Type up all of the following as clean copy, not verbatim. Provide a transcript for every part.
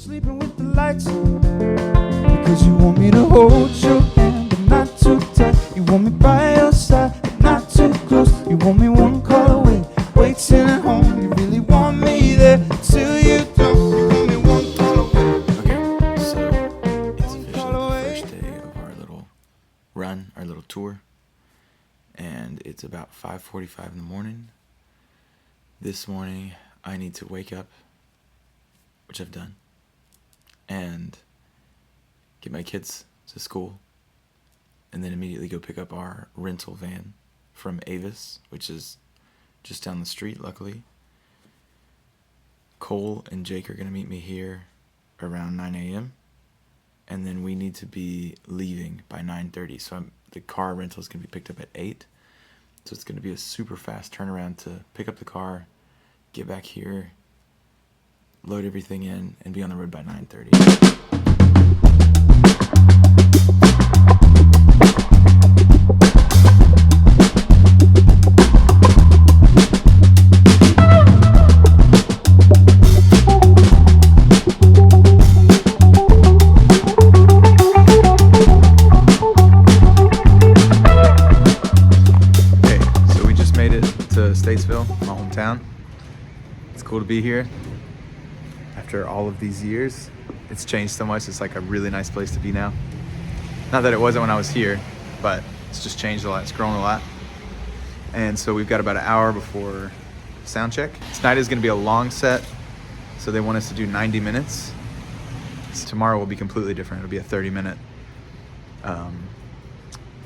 Sleeping with the lights on, because you want me to hold your hand, but not too tight. You want me by your side, but not too close. You want me one call away, waiting at home. You really want me there till you don't. You want me one call away. Okay, so it's officially the first day of our little run, our little tour, and it's about 5:45 in the morning. This morning I need to wake up, which I've done, and get my kids to school, and then immediately go pick up our rental van from Avis, which is just down the street, luckily. Cole and Jake are going to meet me here around 9 a.m., and then we need to be leaving by 9:30, so the car rental is going to be picked up at 8, so it's going to be a super fast turnaround to pick up the car, get back here, load everything in, and be on the road by 9:30. Okay, so we just made it to Statesville, my hometown. It's cool to be here. After all of these years, it's changed so much. It's like a really nice place to be now. Not that it wasn't when I was here, but it's just changed a lot. It's grown a lot. And so we've got about an hour before sound check. Tonight is going to be a long set, so they want us to do 90 minutes. So tomorrow will be completely different. It'll be a 30-minute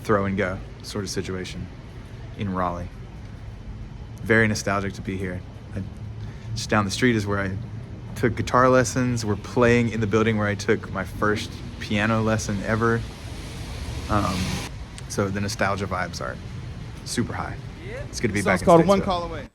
throw and go sort of situation in Raleigh. Very nostalgic to be here. Just down the street is where I took guitar lessons. We're playing in the building where I took my first piano lesson ever. So the nostalgia vibes are super high. It's good to be back in Statesville. Called One Call Away.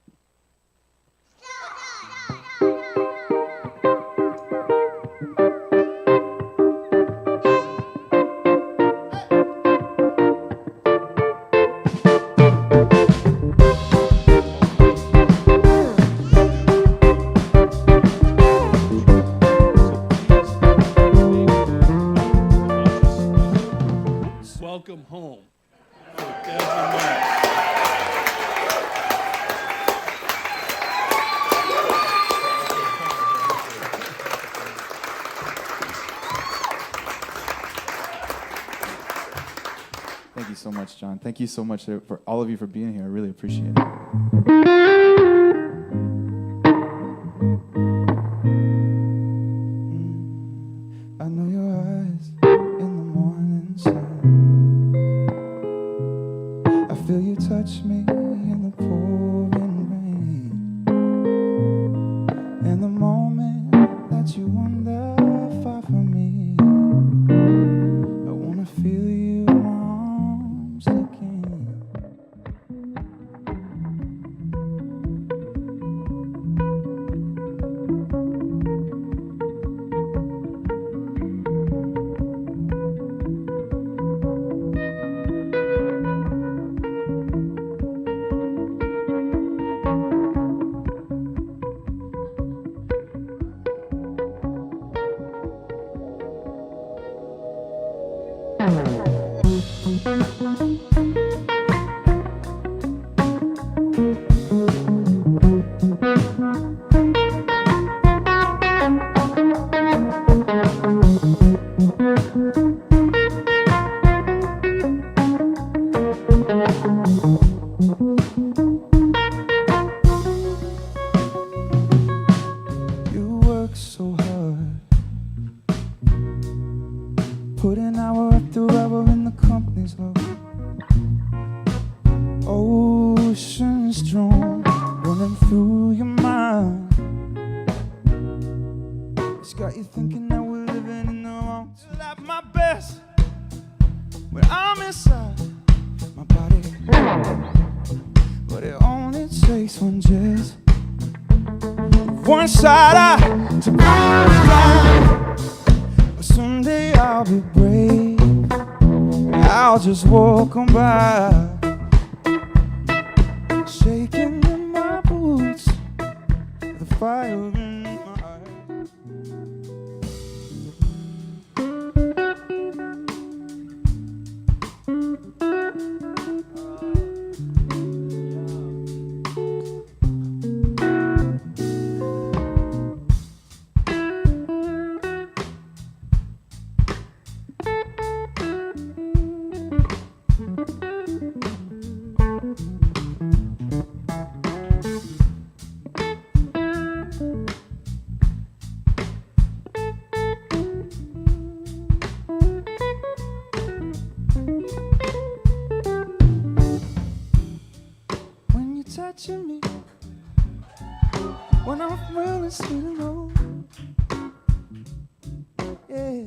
Welcome home. For Debs and Mike. Thank you so much, John. Thank you so much for all of you for being here. I really appreciate it. I know your eyes in the morning sun. I feel you touch me in the pouring rain. And the moment that you wander far from me, I wanna feel you in my arms again. You work so hard, putting hour after hour in the company's love. Ocean strong, running through your mind. It's got you thinking that we're living in the wrong. Till at my best, when I'm inside my body, but it only takes one just one shot out to bring me down. Someday I'll be brave. I'll just walk on by, shaking in my boots, the fire in my eyes. and I'm really sweet and old. Yeah.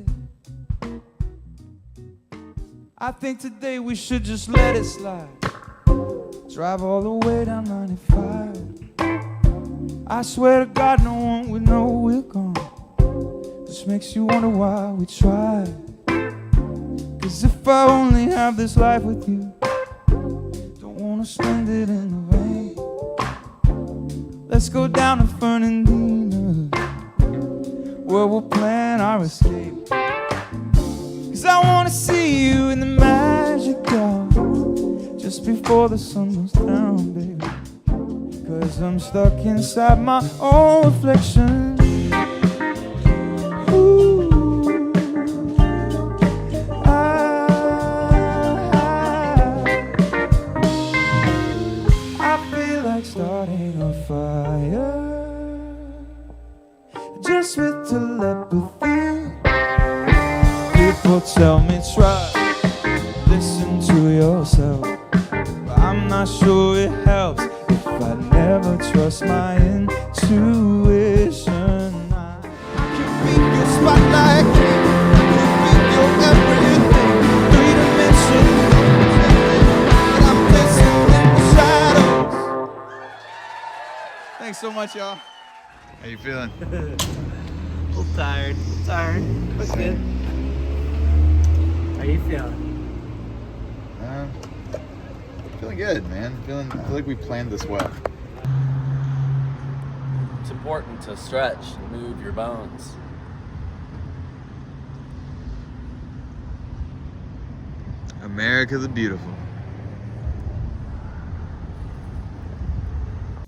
I think today we should just let it slide. Drive all the way down 95. I swear to God, no one would know we're gone. Just makes you wonder why we tried. Cause if I only have this life with you, don't wanna spend it in the rain. Let's go down to Fernandina, where we'll plan our escape. Cause I wanna see you in the magic hour, just before the sun goes down, baby. Cause I'm stuck inside my own reflection. Ooh, I feel like starting a fire, just with telepathy. People tell me try, listen to yourself, but I'm not sure it helps if I never trust my intuition. I can be your spotlight, can be your everything, 3 dimensions, but I'm dancing in the shadows. Thanks so much, y'all. How you feeling? A little tired. But good. How you feeling? Feeling good, man. I feel like we planned this well. It's important to stretch and move your bones. America the beautiful.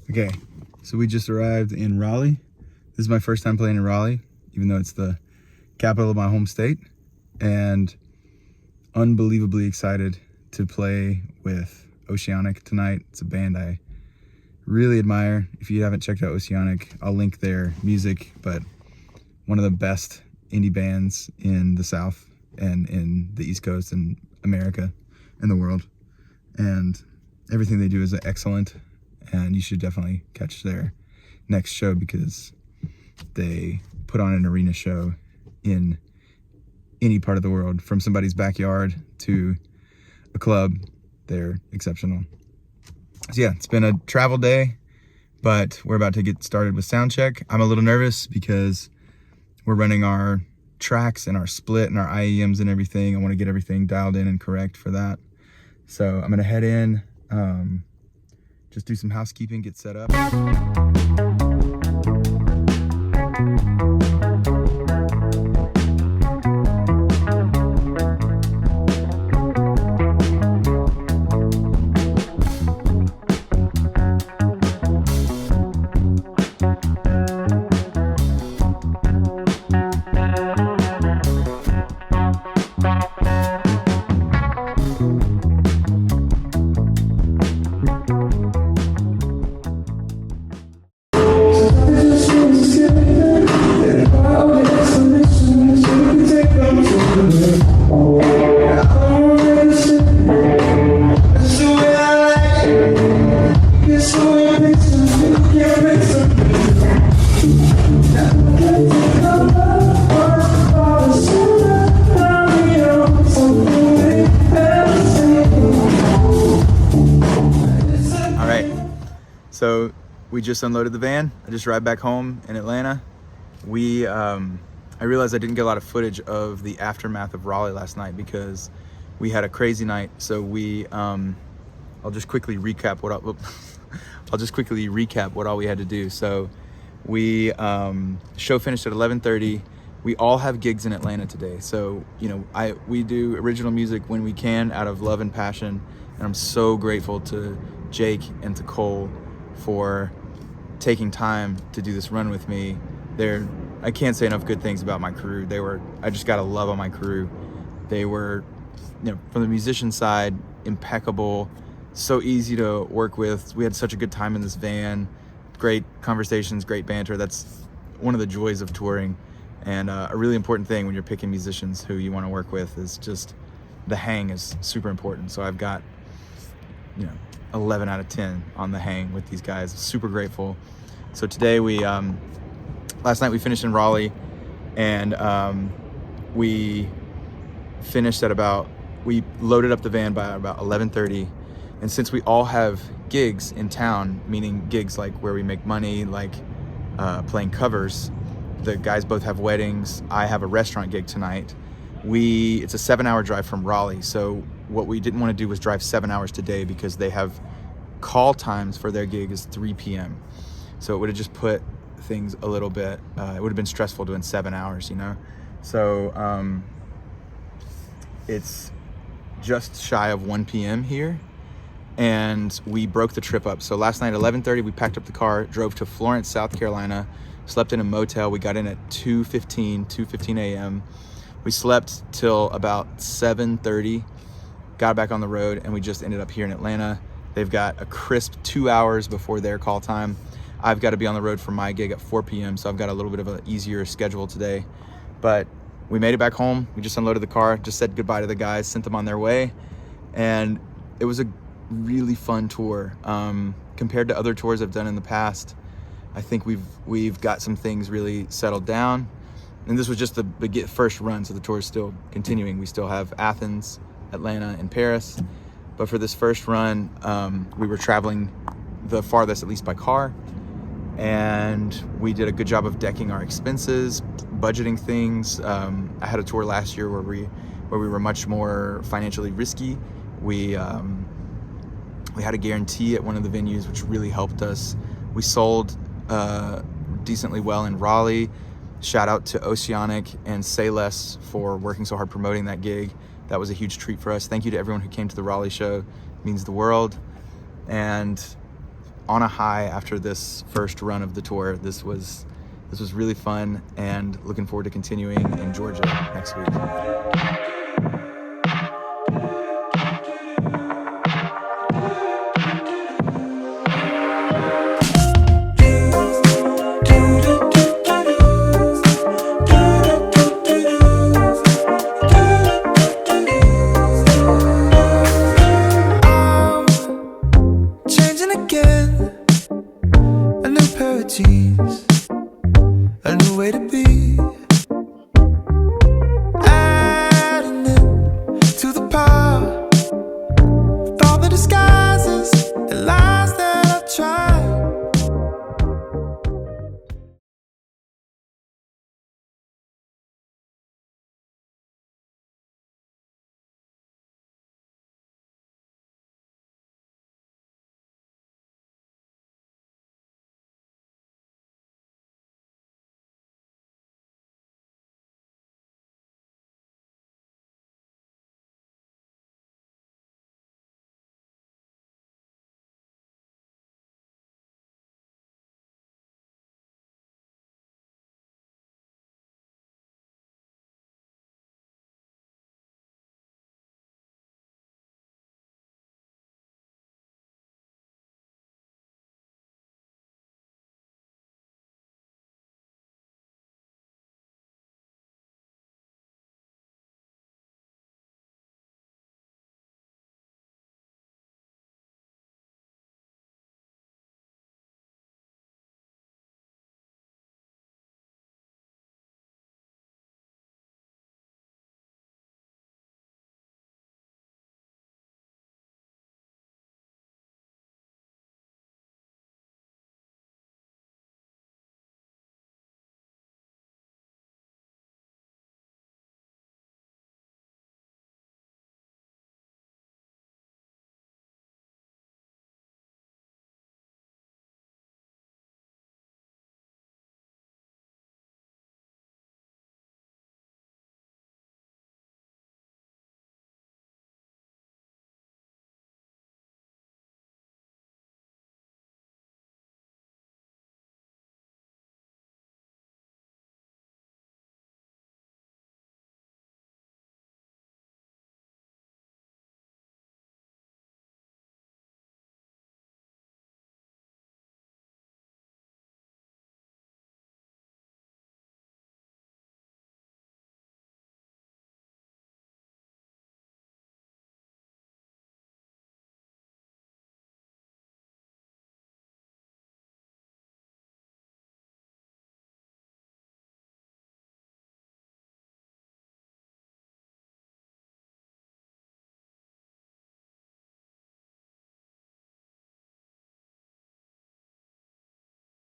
Okay, so we just arrived in Raleigh. This is my first time playing in Raleigh, even though it's the capital of my home state, and unbelievably excited to play with Oceanic tonight. It's a band I really admire. If you haven't checked out Oceanic, I'll link their music, but one of the best indie bands in the South and in the East Coast and America and the world. And everything they do is excellent, and you should definitely catch their next show because they put on an arena show in any part of the world, from somebody's backyard to a club. They're exceptional. So yeah, it's been a travel day, but we're about to get started with sound check. I'm a little nervous because we're running our tracks and our split and our IEMs and everything. I want to get everything dialed in and correct for that. So I'm gonna head in, just do some housekeeping, get set up. So we just unloaded the van. I just arrived back home in Atlanta. I realized I didn't get a lot of footage of the aftermath of Raleigh last night because we had a crazy night. So I'll just quickly recap what all we had to do. So we show finished at 11:30. We all have gigs in Atlanta today. So we do original music when we can out of love and passion, and I'm so grateful to Jake and to Cole for taking time to do this run with me. I can't say enough good things about my crew. I just got a love on my crew. They were, from the musician side, impeccable, so easy to work with. We had such a good time in this van, great conversations, great banter. That's one of the joys of touring, and a really important thing when you're picking musicians who you want to work with is just the hang is super important. So I've got 11 out of 10 on the hang with these guys. Super grateful. So today last night we finished in Raleigh, and we finished at we loaded up the van by about 11:30. And since we all have gigs in town, meaning gigs like where we make money, like playing covers, the guys both have weddings. I have a restaurant gig tonight. It's a 7-hour drive from Raleigh. So what we didn't want to do was drive 7 hours today, because they have call times for their gig is 3 p.m. So it would have just put things a little bit, it would have been stressful doing 7 hours, you know? So it's just shy of 1 p.m. here, and we broke the trip up. So last night at 11:30, we packed up the car, drove to Florence, South Carolina, slept in a motel. We got in at 2:15 a.m. We slept till about 7:30, got back on the road, and we just ended up here in Atlanta. They've got a crisp 2 hours before their call time. I've got to be on the road for my gig at 4 p.m., so I've got a little bit of an easier schedule today. But we made it back home. We just unloaded the car, just said goodbye to the guys, sent them on their way. And it was a really fun tour. Compared to other tours I've done in the past, I think we've got some things really settled down. And this was just the first run, so the tour is still continuing. We still have Athens, Atlanta, and Paris. But for this first run, we were traveling the farthest, at least by car. And we did a good job of decking our expenses, budgeting things. I had a tour last year where we were much more financially risky. We had a guarantee at one of the venues, which really helped us. We sold decently well in Raleigh. Shout out to Oceanic and Sayless for working so hard promoting that gig. That was a huge treat for us. Thank you to everyone who came to the Raleigh show. It means the world. And on a high after this first run of the tour, this was really fun, and looking forward to continuing in Georgia next week.